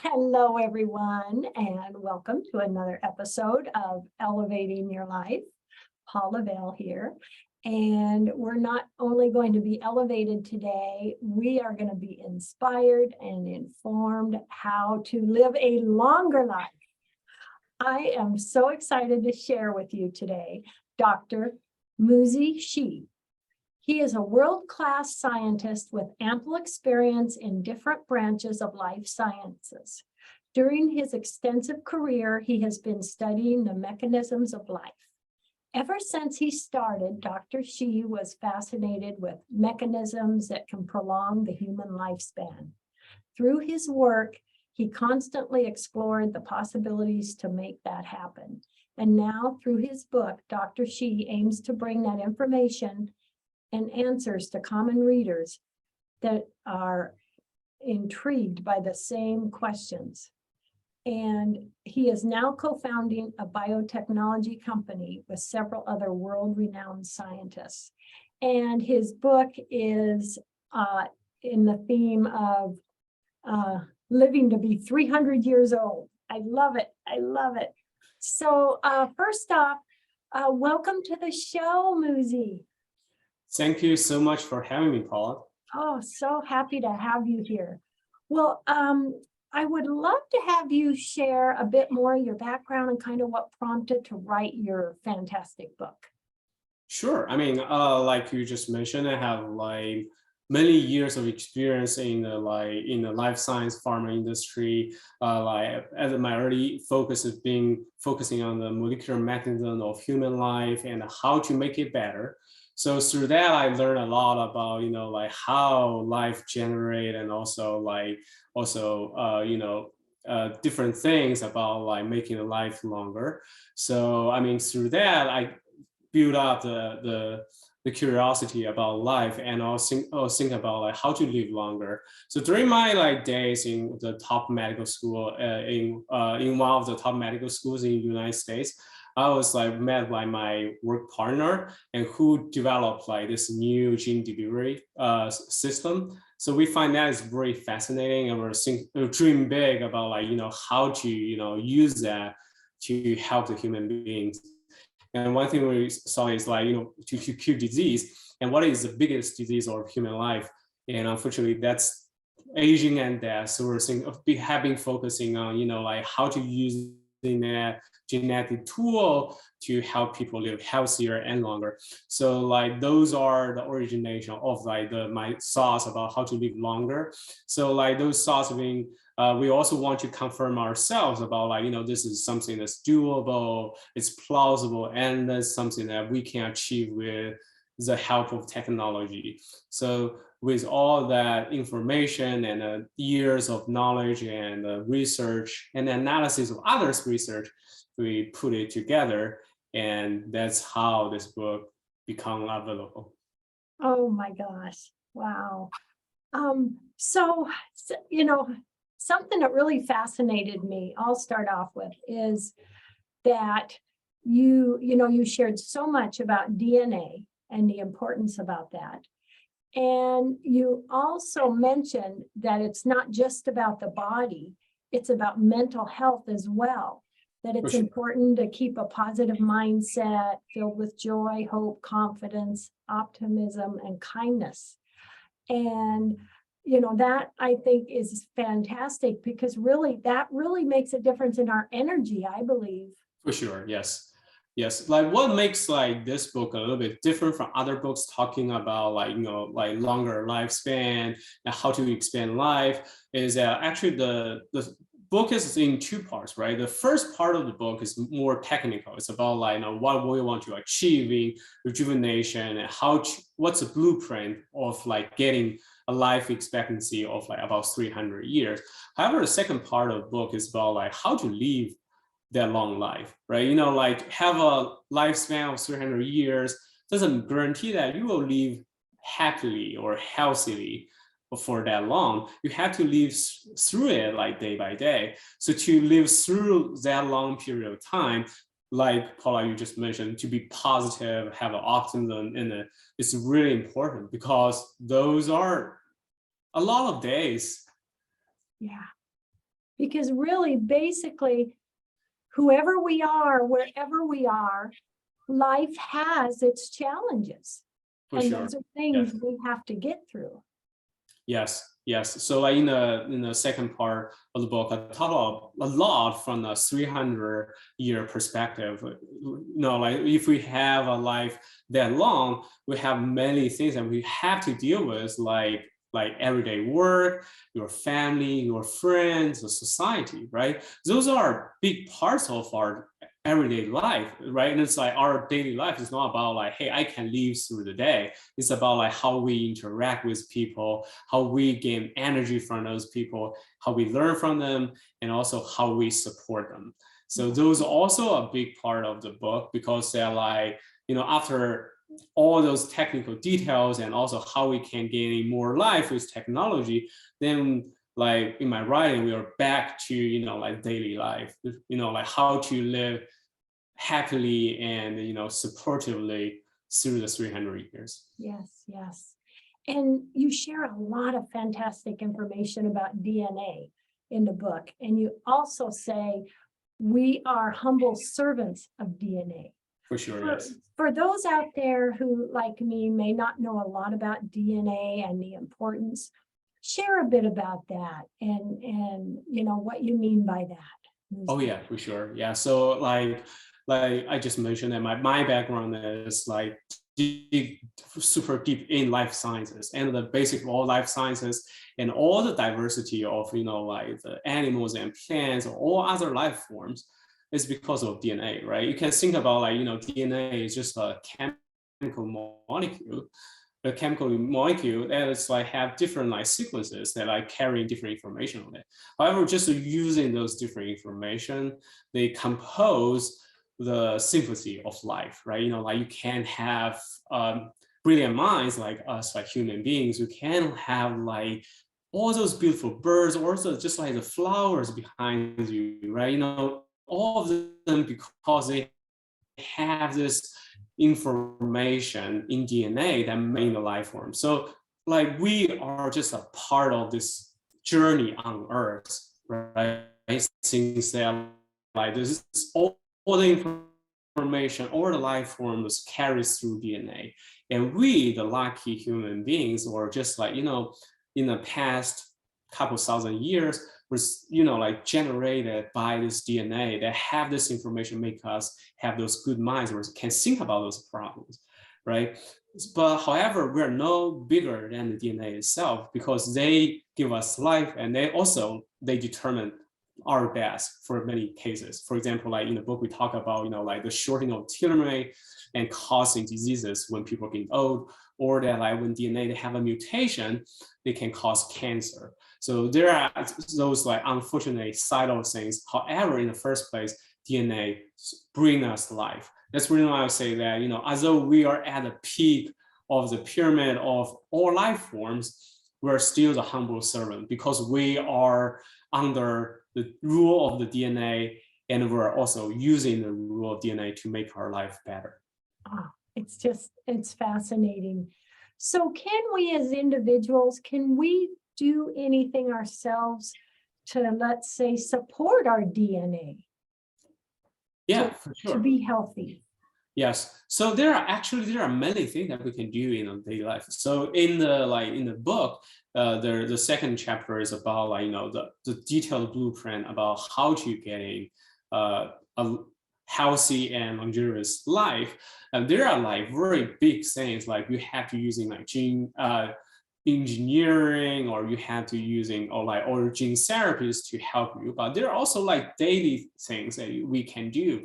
Hello, everyone, and welcome to another episode of Elevating Your Life. Paula Vail here. And we're not only going to be elevated today, we are going to be inspired and informed how to live a longer life. I am so excited to share with you today Dr. Muzhi Shi. He is a world-class scientist with ample experience in different branches of life sciences. During his extensive career, he has been studying the mechanisms of life. Ever since he started, Dr. Shi was fascinated with mechanisms that can prolong the human lifespan. Through his work, he constantly explored the possibilities to make that happen. And now, through his book, Dr. Shi aims to bring that information and answers to common readers that are intrigued by the same questions. And he is now co-founding a biotechnology company with several other world-renowned scientists. And his book is in the theme of living to be 300 years old. I love it. I love it. So first off, welcome to the show, Muzhi. Thank you so much for having me, Paula. Oh, so happy to have you here. Well, I would love to have you share a bit more of your background and kind of what prompted to write your fantastic book. Sure. I mean, like you just mentioned, I have like many years of experience in the life science pharma industry. As my early focus has been focusing on the molecular mechanism of human life and how to make it better. So through that, I learned a lot about, how life generate and also different things about making a life longer. So, I mean, through that, I built up the curiosity about life and also think about how to live longer. So during my days in the top medical school, in one of the top medical schools in the United States, I was met by my work partner and who developed this new gene delivery system. So we find that is very fascinating, and we're dream big about how to use that to help the human beings. And one thing we saw is to cure disease. And what is the biggest disease of human life? And unfortunately, that's aging and death. So we're having focusing on how to use that genetic tool to help people live healthier and longer. So those are the origination of my thoughts about how to live longer. So those thoughts being we also want to confirm ourselves about this is something that's doable, it's plausible, and that's something that we can achieve with the help of technology. So with all that information and years of knowledge and research and analysis of others' research, we put it together, and that's how this book became available. Oh my gosh! Wow. So something that really fascinated me, I'll start off with, is that you shared so much about DNA and the importance about that. And you also mentioned that it's not just about the body, it's about mental health as well, that it's important to keep a positive mindset filled with joy, hope, confidence, optimism, and kindness. And that I think is fantastic, because that really makes a difference in our energy, I believe. For sure, yes. Yes, what makes this book a little bit different from other books talking about longer lifespan and how to expand life is that actually the book is in two parts, right? The first part of the book is more technical. It's about what we want to achieve in rejuvenation and what's the blueprint of getting a life expectancy of about 300 years. However, the second part of the book is about how to live that long life, right? Have a lifespan of 300 years doesn't guarantee that you will live happily or healthily for that long. You have to live through it day by day. So to live through that long period of time, like Paula, you just mentioned, to be positive, have an optimism in it, it's really important, because those are a lot of days. Yeah. Because really, basically, whoever we are, wherever we are, life has its challenges. For And sure. those are things we have to get through. Yes, yes. So like in the second part of the book, I talk about a lot from the 300-year perspective. You know, like if we have a life that long, we have many things that we have to deal with, like everyday work, your family, your friends, the society, right? Those are big parts of our everyday life, right? And it's like our daily life is not about like, hey, I can live through the day. It's about like how we interact with people, how we gain energy from those people, how we learn from them, and also how we support them. So those are also a big part of the book, because they're like, you know, after all those technical details and also how we can gain more life with technology, then like in my writing, we are back to, you know, like daily life, you know, like how to live happily and, you know, supportively through the 300 years. Yes, yes. And you share a lot of fantastic information about DNA in the book. And you also say, we are humble servants of DNA. For sure, yes. For those out there who, like me, may not know a lot about DNA and the importance, share a bit about that and you know what you mean by that. Oh yeah, for sure. Yeah. So like I just mentioned that my background is like super deep in life sciences and the basic of all life sciences and all the diversity of, you know, like the animals and plants or all other life forms is because of DNA, right? You can think about like, you know, DNA is just a chemical molecule, a chemical molecule that is like have different like sequences that like carry different information on it. However, just using those different information, they compose the symphony of life, right? You know, like you can have brilliant minds like us, like human beings. You can have like all those beautiful birds, also just like the flowers behind you, right? You know, all of them because they have this information in DNA that made the life form. So like we are just a part of this journey on Earth, right? Since that like this is all the information or the life forms carries through DNA. And we, the lucky human beings, or just like, you know, in the past couple thousand years, was, you know, like generated by this DNA that have this information, make us have those good minds or can think about those problems, right? But however, we're no bigger than the DNA itself, because they give us life and they determine our death for many cases. For example, like in the book, we talk about, you know, like the shortening of telomere and causing diseases when people get old, or that like when DNA they have a mutation, they can cause cancer. So there are those like unfortunate side of things. However, in the first place, DNA bring us life. That's the reason why I say that, you know, although we are at the peak of the pyramid of all life forms, we're still the humble servant, because we are under the rule of the DNA, and we're also using the rule of DNA to make our life better. Oh, it's fascinating. So can we as individuals, can we do anything ourselves to, let's say, support our DNA? Yeah, for sure. To be healthy. Yes. So there are many things that we can do in our daily life. So in the book, the second chapter is about like, you know, the detailed blueprint about how to getting a healthy and luxurious life. And there are like very big things, like you have to using like gene engineering, or you have to using or gene therapies to help you. But there are also like daily things that we can do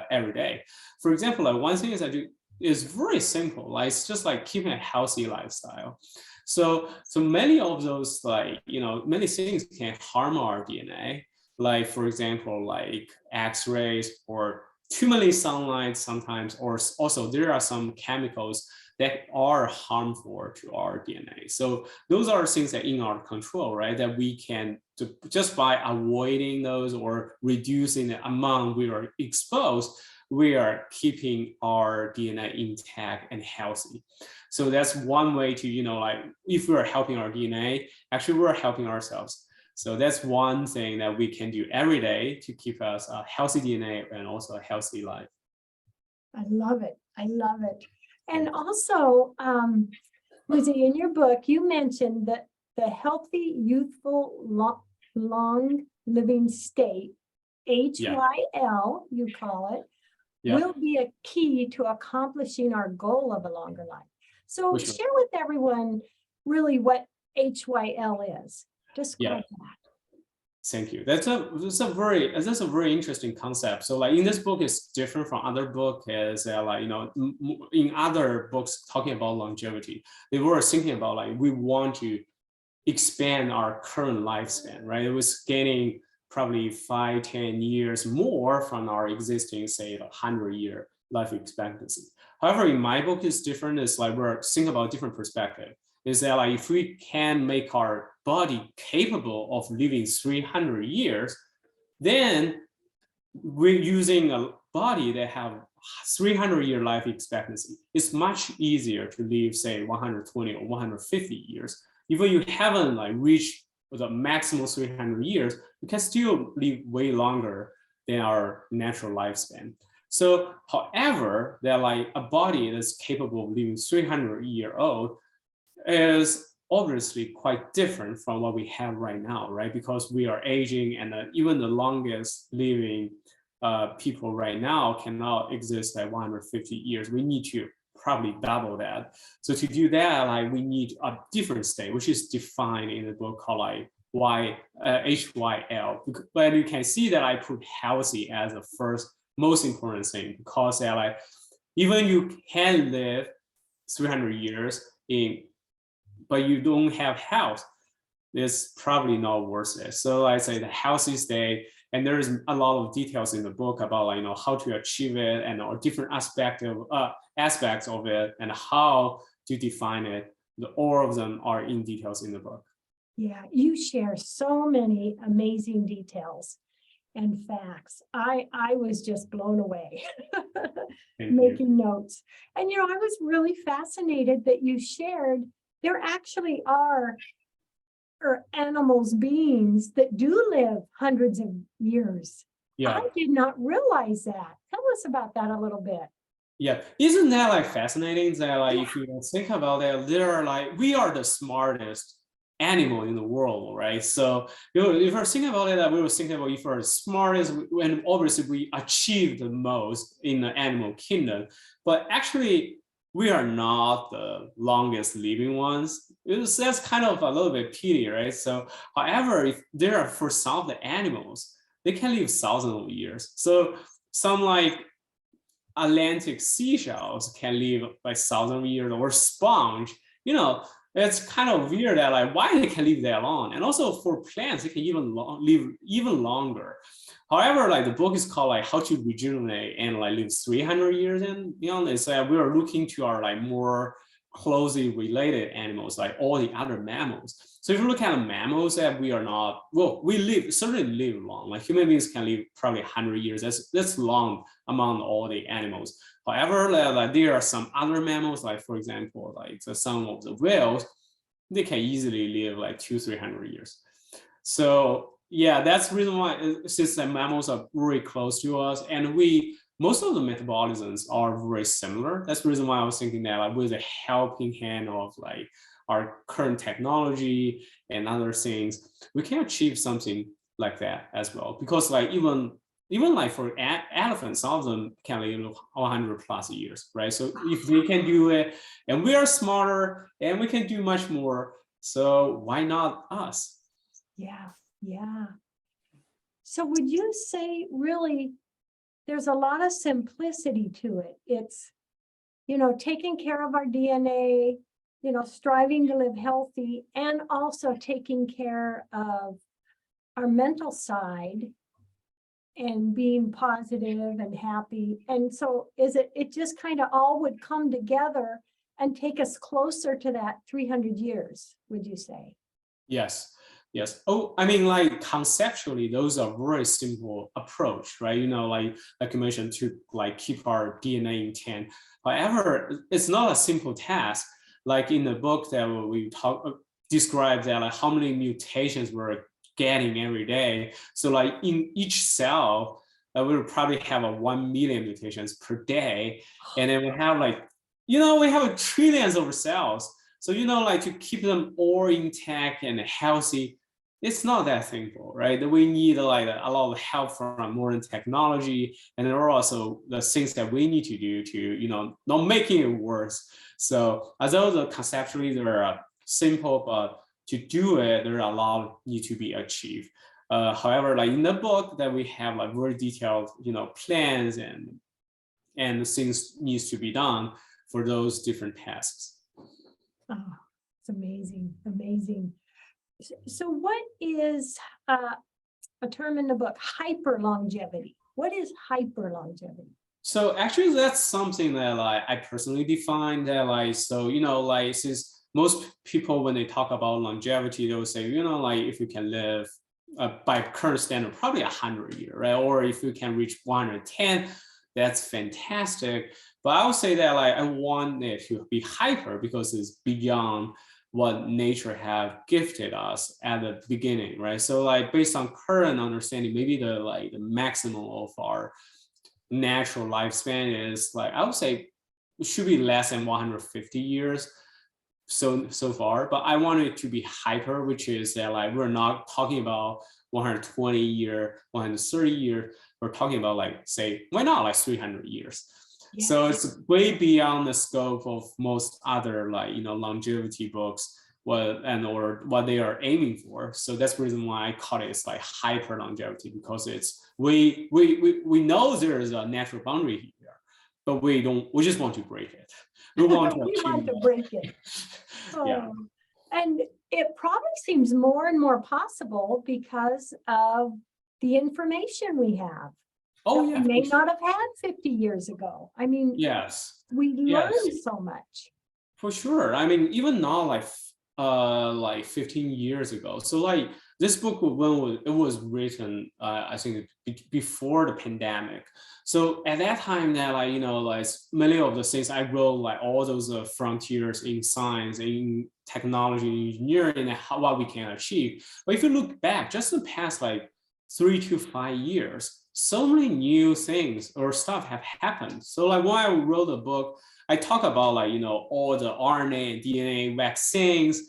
every day. For example, like one thing is I do is very simple. Like it's just like keeping a healthy lifestyle. So many of those, like, you know, many things can harm our DNA. Like for example, like X-rays or too many sunlight sometimes, or also there are some chemicals that are harmful to our DNA. So those are things that in our control, right? That we can just by avoiding those or reducing the amount we are exposed, we are keeping our DNA intact and healthy. So that's one way to, you know, like if we're helping our DNA, actually we're helping ourselves. So that's one thing that we can do every day to keep us a healthy DNA and also a healthy life. I love it. I love it. And also, Muzhi, in your book, you mentioned that the healthy, youthful, long living state, HYL, you call it, will be a key to accomplishing our goal of a longer life. So share with everyone really what HYL is. Describe that. Thank you. That's a very interesting concept. So like in this book is different from other books. Is like, you know, in other books talking about longevity, they were thinking about like we want to expand our current lifespan, right? It was gaining probably 5-10 years more from our existing, say, 100-year life expectancy. However, in my book is different. It's like we're thinking about a different perspective. Is that like if we can make our body capable of living 300 years, then we're using a body that have 300-year life expectancy. It's much easier to live, say, 120 or 150 years. Even you haven't like reached the maximum 300 years, you can still live way longer than our natural lifespan. So, however, that like a body that's capable of living 300-year-old is obviously quite different from what we have right now, right? Because we are aging, and even the longest living people right now cannot exist at 150 years. We need to probably double that. So to do that, like we need a different state, which is defined in the book called like HYL. But you can see that I put healthy as the first most important thing, because like even you can live 300 years but you don't have health, it's probably not worth it. So I say the healthy state, and there's a lot of details in the book about like, you know, how to achieve it and or different aspects of it and how to define it. All of them are in details in the book. Yeah, you share so many amazing details and facts. I was just blown away making notes. And you know, I was really fascinated that you shared there actually are animals, beings that do live hundreds of years. Yeah. I did not realize that. Tell us about that a little bit. Yeah, isn't that like fascinating that like if you think about it, we are the smartest animal in the world, right? So you know, if we're thinking about it, that we were thinking about if we're the smartest, and obviously we achieve the most in the animal kingdom, but actually we are not the longest living ones. That's kind of a little bit pity, right? So, however, if there are for some of the animals, they can live thousands of years. So some like Atlantic seashells can live like thousands of years, or sponge, you know, it's kind of weird that like why they can live that long. And also for plants, they can even live even longer. However, like the book is called like How to Rejuvenate and like live 300 years, and you know, it's we are looking to our like more closely related animals, like all the other mammals. So if you look at mammals, that we are not, well, we certainly live long. Like human beings can live probably 100 years. That's long among all the animals. However, like there are some other mammals, like for example, like some of the whales, they can easily live like 200-300 years. So yeah, that's the reason why, since the mammals are very close to us, and most of the metabolisms are very similar. That's the reason why I was thinking that like with the helping hand of like our current technology and other things, we can achieve something like that as well. Because like even like for elephants, some of them can live 100+ years, right? So if they can do it, and we are smarter, and we can do much more, so why not us? Yeah, yeah. So would you say really there's a lot of simplicity to it? It's, you know, taking care of our DNA, you know, striving to live healthy, and also taking care of our mental side and being positive and happy. And so it just kind of all would come together and take us closer to that 300 years, would you say? Yes. Yes. Oh, I mean, like conceptually, those are very simple approach, right? You know, like you mentioned, to like keep our DNA intact. However, it's not a simple task. Like in the book that we describe that like how many mutations were getting every day. So like in each cell, we will probably have a 1 million mutations per day. And then we have like, we have trillions of cells. So, like to keep them all intact and healthy, it's not that simple, right? We need like a lot of help from modern technology, and there are also the things that we need to do to, not making it worse. So although the conceptually they're simple, but to do it, there are a lot need to be achieved. However, like in the book that we have like very detailed, plans and things needs to be done for those different tasks. Oh, it's amazing, amazing. So what is a term in the book, hyper longevity? What is hyper longevity? So actually that's something that like I personally define that like, so, like since most people, when they talk about longevity, they will say, like if you can live by current standard, probably 100 years, right? Or if you can reach 110, that's fantastic. But I would say that like I want it to be hyper because it's beyond what nature have gifted us at the beginning, right? So like based on current understanding, maybe the maximum of our natural lifespan is like, I would say it should be less than 150 years so far, but I want it to be hyper, which is that like we're not talking about 120 year, 130 year, we're talking about like, say, why not like 300 years? Yes. So it's way beyond the scope of most other like, longevity books, or what they are aiming for. So that's the reason why I call it like hyper longevity, because it's we know there is a natural boundary here, but we just want to break it. We want to break it. Yeah. And it probably seems more and more possible because of the information we have. Oh, yeah. We may not have had 50 years ago. I mean, yes, we learned so much. For sure. I mean, even now, like 15 years ago. So like this book, when it was written, I think before the pandemic. So at that time, that like like many of the things I wrote, like all those frontiers in science, in technology, engineering, and what we can achieve. But if you look back, just the past like 3 to 5 years, so many new things or stuff have happened. So like when I wrote the book, I talk about like, all the RNA and DNA vaccines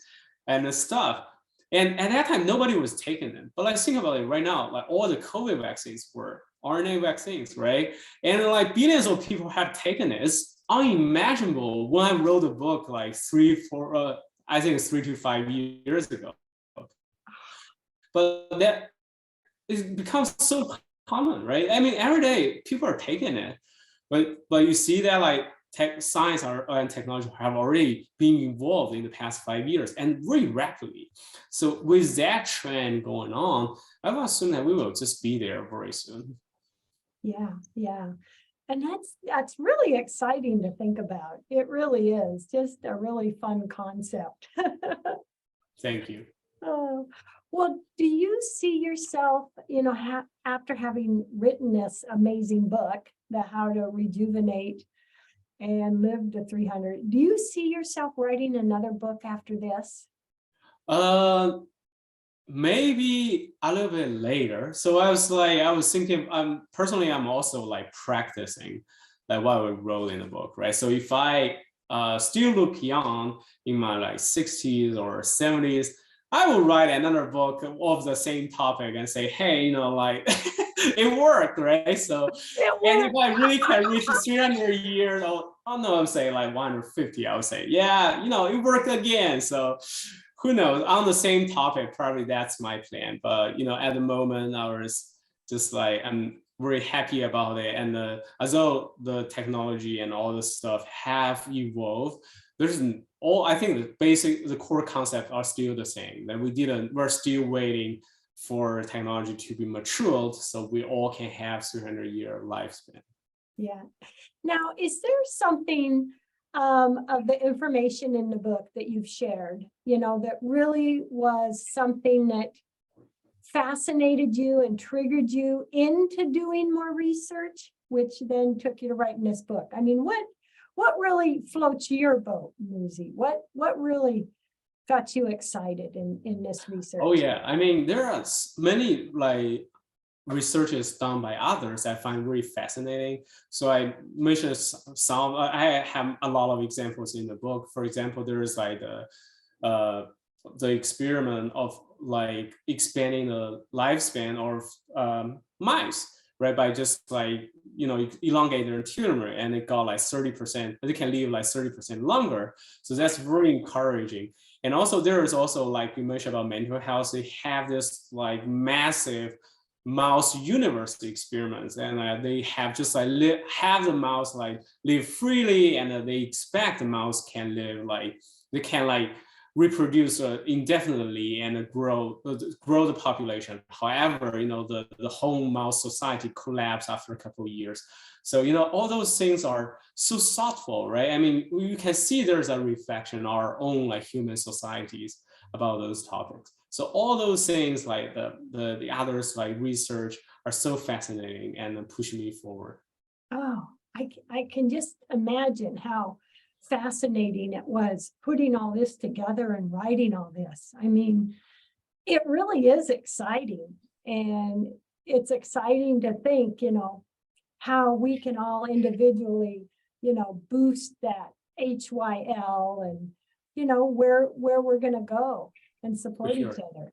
and the stuff. And at that time, nobody was taking them. But like think about it right now, like all the COVID vaccines were RNA vaccines, right? And like billions of people have taken it. It's unimaginable when I wrote the book like 3 to 5 years ago. But that it becomes so common, right? I mean, every day people are taking it, but you see that like science and technology have already been involved in the past 5 years and very rapidly. So with that trend going on, I would assume that we will just be there very soon. Yeah. And that's really exciting to think about. It really is just a really fun concept. Thank you. Well, do you see yourself, after having written this amazing book, the How to Rejuvenate and Live to 300, do you see yourself writing another book after this? Maybe a little bit later. So I was thinking, personally, I'm also like practicing like what we wrote in the book, right? So if I still look young in my like 60s or 70s, I will write another book of the same topic and say, hey, like it worked, right? So, and if I really can reach 300 years, I'm saying like 150, I would say, yeah, it worked again. So who knows, on the same topic, probably that's my plan. But, at the moment, I was just like, I'm very happy about it. And although the technology and all this stuff have evolved, I think the core concepts are still the same. That we're still waiting for technology to be matured so we all can have 300-year lifespan. Yeah. Now, is there something of the information in the book that you've shared, that really was something that fascinated you and triggered you into doing more research, which then took you to writing this book? I mean, what really floats your boat, Muzhi? What really got you excited in this research? Oh yeah, I mean, there are many like researches done by others I find really fascinating. So I mentioned some. I have a lot of examples in the book. For example, there is like the experiment of like expanding the lifespan of mice, right? By just like, elongating their telomere, and it got like 30%, they can live like 30% longer. So that's very encouraging. And also there is also, like you mentioned about mental health, they have this like massive mouse university experiments, and they have just like have the mouse like live freely, and they expect the mouse can live like, they can like reproduce indefinitely and grow the population. However, the whole mouse society collapsed after a couple of years. So all those things are so thoughtful, right? I mean, you can see there's a reflection in our own like human societies about those topics. So all those things, like the others like research, are so fascinating and push me forward. Oh, I can just imagine how fascinating it was putting all this together and writing all this. I mean, it really is exciting. And it's exciting to think, how we can all individually, boost that HYL and, where we're going to go and support For sure. each other.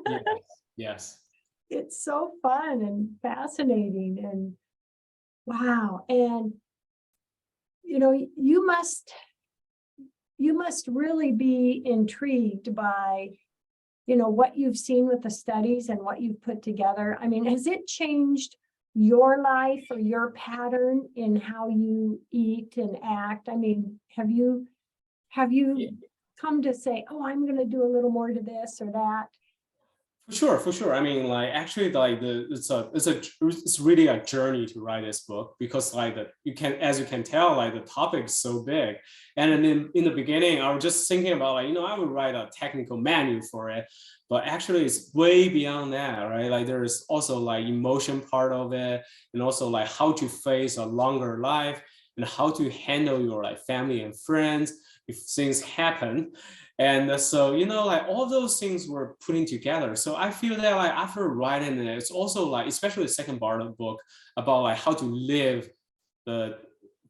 Yes. Yes. It's so fun and fascinating, and wow. And you must really be intrigued by what you've seen with the studies and what you've put together. I mean, has it changed your life or your pattern in how you eat and act? I mean, have you Yeah. come to say, oh, I'm going to do a little more to this or that? For sure. I mean, like actually, like it's really a journey to write this book, because like as you can tell, like the topic is so big. And then in the beginning, I was just thinking about like, I would write a technical manual for it, but actually it's way beyond that, right? Like there is also like emotion part of it, and also like how to face a longer life, and how to handle your like family and friends if things happen. And so, like all those things were putting together. So I feel that like after writing it, it's also like, especially the second part of the book about like how to live the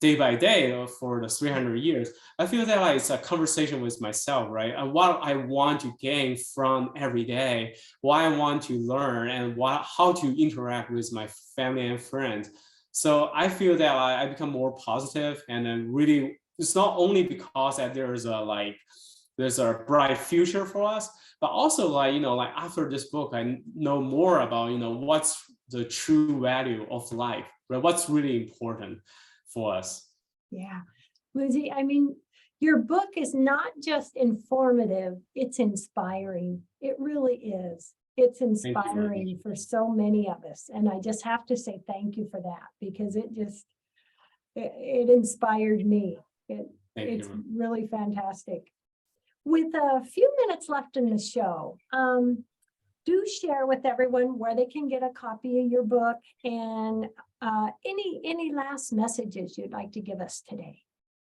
day by day for the 300 years. I feel that like it's a conversation with myself, right? And what I want to gain from every day, what I want to learn, and how to interact with my family and friends. So I feel that I become more positive, and then really, it's not only because that there's a bright future for us, but also like, like after this book, I know more about, what's the true value of life, right? What's really important for us. Yeah. Muzhi, I mean, your book is not just informative, it's inspiring. It really is. It's inspiring for so many of us. And I just have to say thank you for that, because it inspired me. It's really fantastic. With a few minutes left in the show, do share with everyone where they can get a copy of your book, and any last messages you'd like to give us today.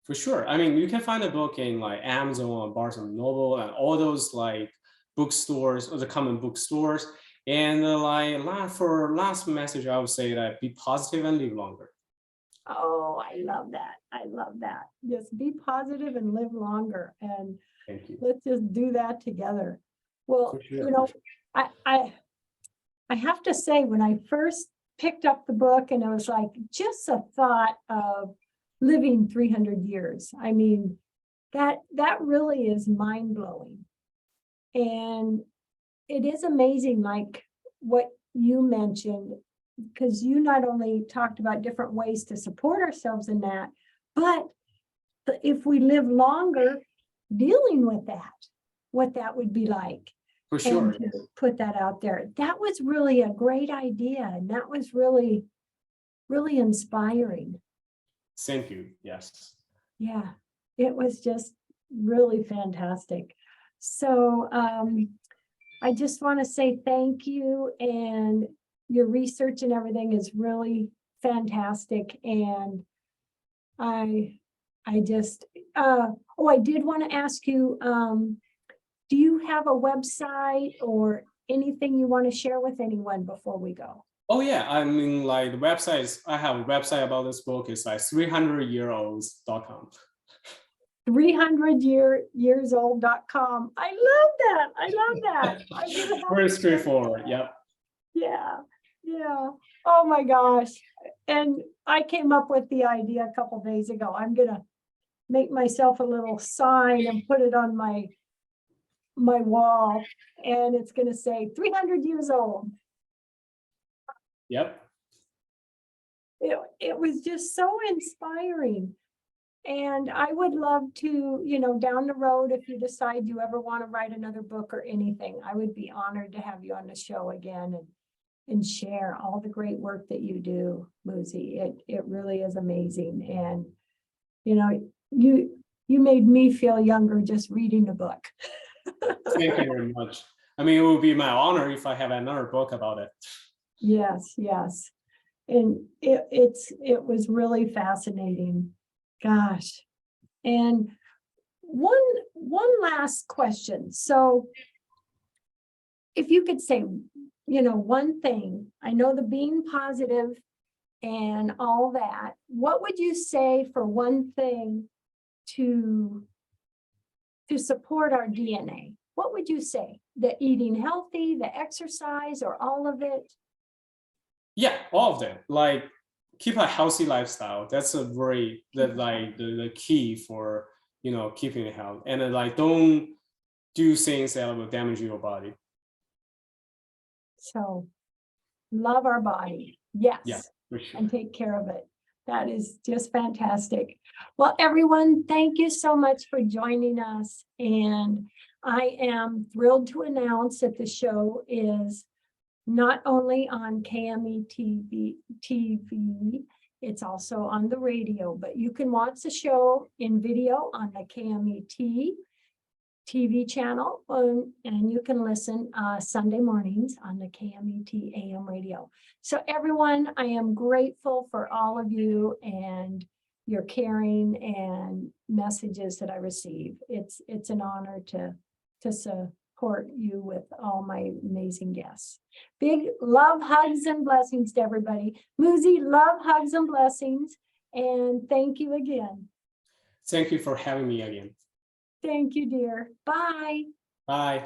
For sure. I mean, you can find the book in like Amazon, Barnes and Noble, and all those like bookstores, or the common bookstores. And for last message, I would say that be positive and live longer. Oh, I love that. I love that. Just be positive and live longer. And thank you. Let's just do that together. Well, sure. I have to say, when I first picked up the book, and it was like just a thought of living 300 years. I mean, that really is mind-blowing. And it is amazing, like what you mentioned, because you not only talked about different ways to support ourselves in that, but if we live longer, dealing with that, what that would be like. For sure. And to put that out there. That was really a great idea. And that was really, really inspiring. Thank you. Yes. Yeah, it was just really fantastic. So I just want to say thank you, and your research and everything is really fantastic. And I just, I did want to ask you, do you have a website or anything you want to share with anyone before we go? Oh yeah, I mean, like the websites, I have a website about this book. It's like 300yearolds.com. 300yearsold.com. I love that. I love that. I'm gonna have Very to check straightforward. that. Yep. Yeah, yeah. Oh my gosh. And I came up with the idea a couple days ago. I'm gonna make myself a little sign and put it on my wall, and it's gonna say 300 years old. Yep. It was just so inspiring. And I would love to, you know, down the road, if you decide you ever want to write another book or anything, I would be honored to have you on the show again and share all the great work that you do, Muzhi. It really is amazing. And, you know, you made me feel younger just reading the book. Thank you very much. I mean, it would be my honor if I have another book about it. Yes, yes. And it was really fascinating. Gosh. And one last question. So if you could say, you know, one thing, I know the being positive and all that, what would you say for one thing to support our DNA? What would you say? The eating healthy, the exercise, or all of it? Yeah, all of them. Like keep a healthy lifestyle. That's a very the key for, you know, keeping health. And then like don't do things that will damage your body. So love our body. Yes. Yeah, for sure. And take care of it. That is just fantastic. Well, everyone, thank you so much for joining us. And I am thrilled to announce that the show is not only on KME TV, it's also on the radio, but you can watch the show in video on the KME TV channel, and you can listen Sunday mornings on the KMET AM radio. So everyone, I am grateful for all of you and your caring and messages that I receive. It's an honor to support you with all my amazing guests. Big love, hugs, and blessings to everybody. Muzhi, love, hugs, and blessings. And thank you again. Thank you for having me again. Thank you, dear. Bye. Bye.